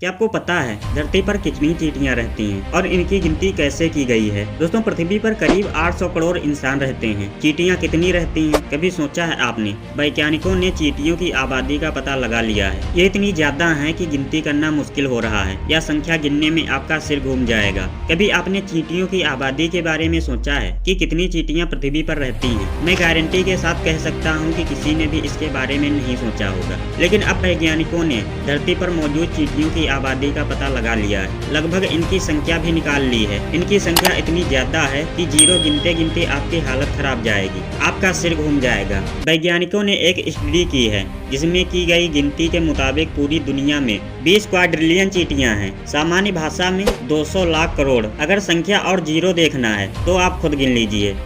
क्या आपको पता है धरती पर कितनी चींटियां रहती हैं और इनकी गिनती कैसे की गई है? दोस्तों, पृथ्वी पर करीब 800 करोड़ इंसान रहते हैं। चींटियां कितनी रहती हैं, कभी सोचा है आपने? वैज्ञानिकों ने चींटियों की आबादी का पता लगा लिया है। ये इतनी ज्यादा है कि गिनती करना मुश्किल हो रहा है। यह संख्या गिनने में आपका सिर घूम जाएगा। कभी आपने चींटियों की आबादी के बारे में सोचा है कि कितनी चींटियां पृथ्वी पर रहती हैं? मैं गारंटी के साथ कह सकता हूँ कि किसी ने भी इसके बारे में नहीं सोचा होगा। लेकिन अब वैज्ञानिकों ने धरती पर मौजूद चींटियों की आबादी का पता लगा लिया है। लगभग इनकी संख्या भी निकाल ली है। इनकी संख्या इतनी ज्यादा है कि जीरो गिनते गिनते आपकी हालत खराब जाएगी, आपका सिर घूम जाएगा। वैज्ञानिकों ने एक स्टडी की है जिसमें की गई गिनती के मुताबिक पूरी दुनिया में 20 क्वाड्रिलियन चींटियां हैं। सामान्य भाषा में 200 लाख करोड़। अगर संख्या और जीरो देखना है तो आप खुद गिन लीजिए।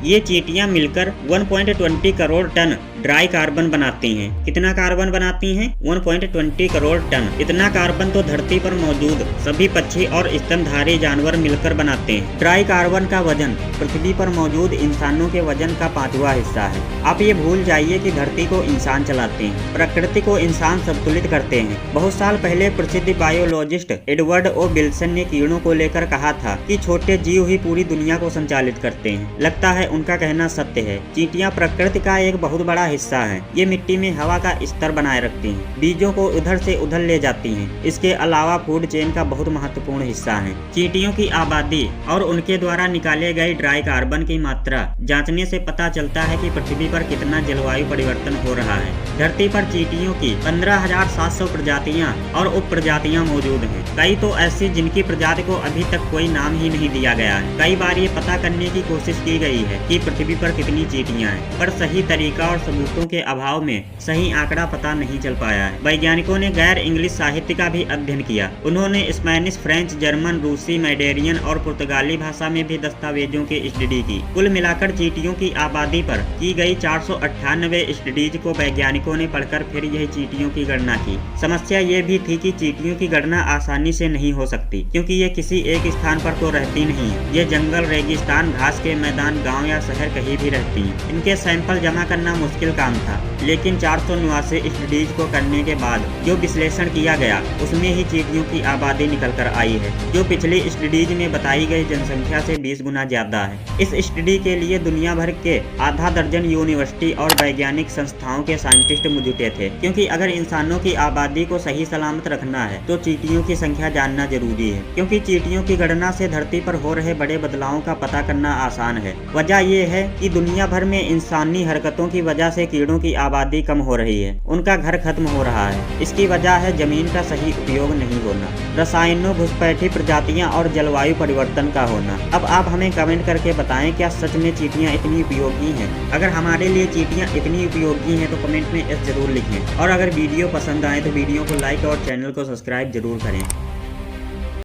ये चींटियां मिलकर 1.20 करोड़ टन ड्राई कार्बन बनाती हैं। कितना कार्बन बनाती हैं? 1.20 करोड़ टन। इतना कार्बन तो धरती पर मौजूद सभी पक्षी और स्तनधारी जानवर मिलकर बनाते हैं। ड्राई कार्बन का वजन पृथ्वी पर मौजूद इंसानों के वजन का 5वां हिस्सा है। आप ये भूल जाइए कि धरती को इंसान चलाते हैं, प्रकृति को इंसान संतुलित करते हैं। बहुत साल पहले प्रसिद्ध बायोलॉजिस्ट एडवर्ड ओ विल्सन ने कीड़ों को लेकर कहा था कि छोटे जीव ही पूरी दुनिया को संचालित करते हैं। लगता है उनका कहना सत्य है। चींटियां प्रकृति का एक बहुत बड़ा हिस्सा है। ये मिट्टी में हवा का स्तर बनाए रखती हैं, बीजों को उधर से उधर ले जाती हैं। इसके अलावा फूड चेन का बहुत महत्वपूर्ण हिस्सा है। चींटियों की आबादी और उनके द्वारा निकाले गए ड्राई कार्बन की मात्रा जांचने से पता चलता है कि पृथ्वी पर कितना जलवायु परिवर्तन हो रहा है। धरती पर चींटियों की 15,700 प्रजातियां और उप प्रजातियां मौजूद हैं। कई तो ऐसी जिनकी प्रजाति को अभी तक कोई नाम ही नहीं दिया गया है। कई बार ये पता करने की कोशिश की गई है कि पृथ्वी पर कितनी चींटियां हैं, पर सही तरीका और सबूतों के अभाव में सही आंकड़ा पता नहीं चल पाया है। वैज्ञानिकों ने गैर इंग्लिश साहित्य का भी अध्ययन किया। उन्होंने स्पेनिश, फ्रेंच, जर्मन, रूसी, मैडेरियन और पुर्तगाली भाषा में भी दस्तावेजों की स्टडी की। कुल मिलाकर चींटियों की आबादी पर की गई 498 स्टडीज को वैज्ञानिकों ने पढ़कर फिर यही चींटियों की गणना की। समस्या ये भी थी कि चींटियों की गणना आसानी से नहीं हो सकती, क्योंकि ये किसी एक स्थान पर तो रहती नहीं है। ये जंगल, रेगिस्तान, घास के मैदान, गाँव या शहर कहीं भी रहती हैं। इनके सैंपल जमा करना मुश्किल काम था, लेकिन 489 स्टडीज को करने के बाद जो विश्लेषण किया गया उसमें ही चींटियों की आबादी निकल कर आई है, जो पिछली स्टडीज में बताई गई जनसंख्या से 20 गुना ज्यादा है। इस स्टडी के लिए दुनिया भर के आधा दर्जन यूनिवर्सिटी और वैज्ञानिक संस्थाओं के साइंटिस्ट जुटे थे, क्योंकि अगर इंसानों की आबादी को सही सलामत रखना है तो चींटियों की संख्या जानना जरूरी है। क्योंकि चींटियों की गणना से धरती पर हो रहे बड़े बदलावों का पता करना आसान है। वजह ये है कि दुनिया भर में इंसानी हरकतों की वजह से कीड़ों की आबादी कम हो रही है, उनका घर खत्म हो रहा है। इसकी वजह है जमीन का सही उपयोग नहीं होना, रसायनों, घुसपैठी प्रजातियां और जलवायु परिवर्तन का होना। अब आप हमें कमेंट करके बताएं, क्या सच में चींटियां इतनी उपयोगी हैं? अगर हमारे लिए चींटियां इतनी उपयोगी हैं तो कमेंट में एस जरूर लिखें। और अगर वीडियो पसंद आए तो वीडियो को लाइक और चैनल को सब्सक्राइब जरूर करें।